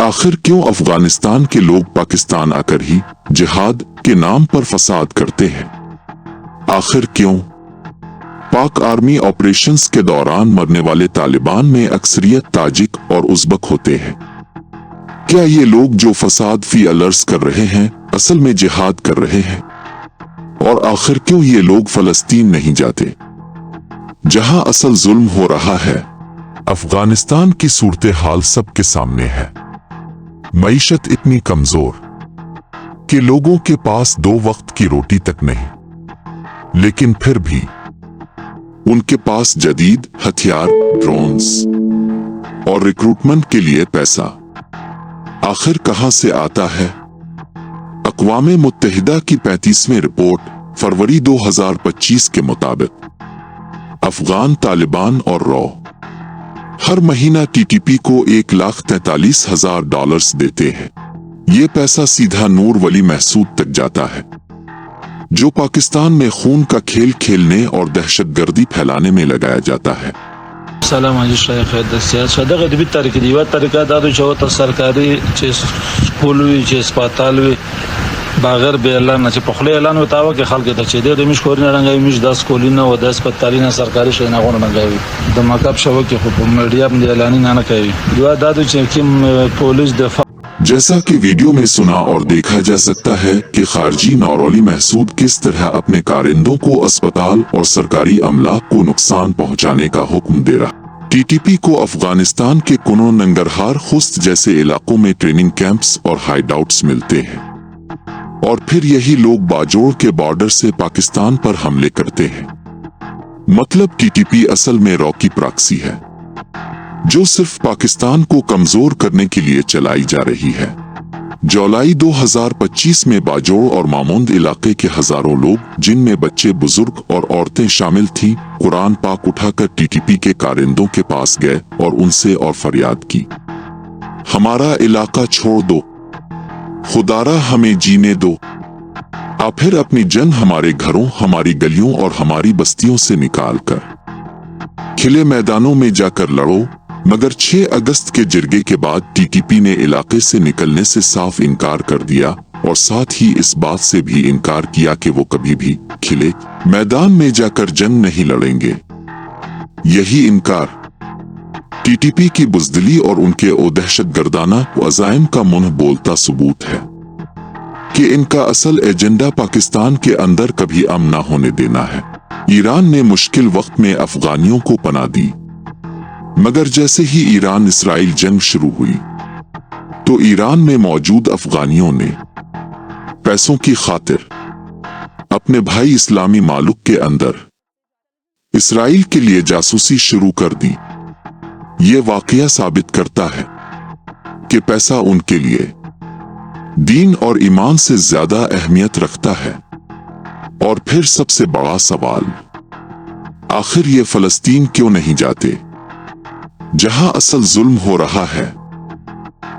आखिर क्यों अफगानिस्तान के लोग पाकिस्तान आकर ही जिहाद के नाम पर फसाद करते हैं? आखिर क्यों पाक आर्मी ऑपरेशंस के दौरान मरने वाले तालिबान में अक्सरियत ताजिक और उज़्बक होते हैं? क्या ये लोग जो फसाद फी अलर्स कर रहे हैं असल में जिहाद कर रहे हैं? और आखिर क्यों ये लोग फलस्तीन नहीं जाते जहां असल जुल्म हो रहा है? अफगानिस्तान की सूरत हाल सबके सामने है। मईशत इतनी कमजोर कि लोगों के पास 2 वक्त की रोटी तक नहीं, लेकिन फिर भी उनके पास जदीद हथियार, ड्रोन्स और रिक्रूटमेंट के लिए पैसा आखिर कहां से आता है? अक़वाम मुत्तहिदा की 35वीं रिपोर्ट फरवरी 2025 के मुताबिक अफगान तालिबान और रॉ हर महीना टीटीपी को $1,43,000 देते हैं। ये पैसा सीधा नूर वली महसूद तक जाता है, जो पाकिस्तान में खून का खेल खेलने और दहशतगर्दी फैलाने में लगाया जाता है। سلام علیکم شیخ د سیاست دغه د بیت طریقې دی و طریقه دا د چوت سرکاري چې سکول وی چې سپیټال وی باغر به الله نه چې په خله اعلان وتاوه کې خلک ته چې د مش کورنه رنګوي مش د سکولینه او د سپیټالینه سرکاري شي نه غوڼه رنګوي د مکتب شوکه خو په میډیا باندې اعلان نه کوي دا د چې کوم پولیس د जैसा कि वीडियो में सुना और देखा जा सकता है कि खारजी नौरोली महसूद किस तरह अपने कारिंदों को अस्पताल और सरकारी अमला को नुकसान पहुंचाने का हुक्म दे रहा। टीटीपी को अफगानिस्तान के कुनो नंगरहार खुस्त जैसे इलाकों में ट्रेनिंग कैंप्स और हाइडआउट्स मिलते हैं और फिर यही लोग बाजोड़ के बॉर्डर से पाकिस्तान पर हमले करते हैं। मतलब टीटीपी असल में रॉ की प्रॉक्सी है, जो सिर्फ पाकिस्तान को कमजोर करने के लिए चलाई जा रही है। जुलाई 2025 में बाजोड़ और मामूंद इलाके के हजारों लोग, जिनमें बच्चे, बुजुर्ग और औरतें शामिल थीं, कुरान पाक उठाकर टीटीपी के कारिंदों के पास गए और उनसे और फरियाद की, हमारा इलाका छोड़ दो, खुदारा हमें जीने दो। आप फिर अपनी जन हमारे घरों, हमारी गलियों और हमारी बस्तियों से निकाल कर खिले मैदानों में जाकर लड़ो। मगर 6 अगस्त के जिरगे के बाद टीटीपी ने इलाके से निकलने से साफ इनकार कर दिया और साथ ही इस बात से भी इनकार किया कि वो कभी भी खिले मैदान में जाकर जंग नहीं लड़ेंगे। यही इनकार टीटीपी की बुज़दिली और उनके दहशतगर्दाना अज़ाइम का मुंह बोलता सबूत है कि इनका असल एजेंडा पाकिस्तान के अंदर कभी अमन न होने देना है। ईरान ने मुश्किल वक्त में अफगानियों को पनाह दी, मगर जैसे ही ईरान इसराइल जंग शुरू हुई तो ईरान में मौजूद अफगानियों ने पैसों की खातिर अपने भाई इस्लामी मालुक के अंदर इसराइल के लिए जासूसी शुरू कर दी। ये वाकया साबित करता है कि पैसा उनके लिए दीन और ईमान से ज्यादा अहमियत रखता है। और फिर सबसे बड़ा सवाल, आखिर ये फलस्तीन क्यों नहीं जाते जहां असल जुल्म हो रहा है?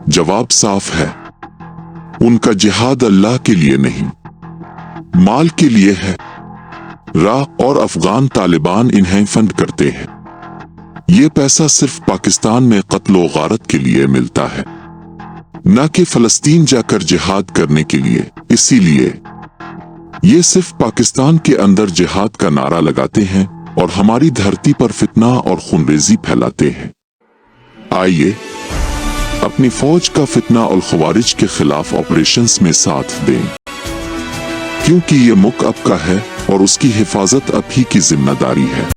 जवाब साफ है, उनका जिहाद अल्लाह के लिए नहीं, माल के लिए है। रा और अफगान तालिबान इन्हें फंड करते हैं। ये पैसा सिर्फ पाकिस्तान में कत्ल व गारत के लिए मिलता है, न कि फलस्तीन जाकर जिहाद करने के लिए। इसीलिए ये सिर्फ पाकिस्तान के अंदर जिहाद का नारा लगाते हैं और हमारी धरती पर फितना और खूनरेजी फैलाते हैं। आइए अपनी फौज का फितना और खवारिज के खिलाफ ऑपरेशंस में साथ दें, क्योंकि ये मुल्क आपका है और उसकी हिफाजत आप ही की जिम्मेदारी है।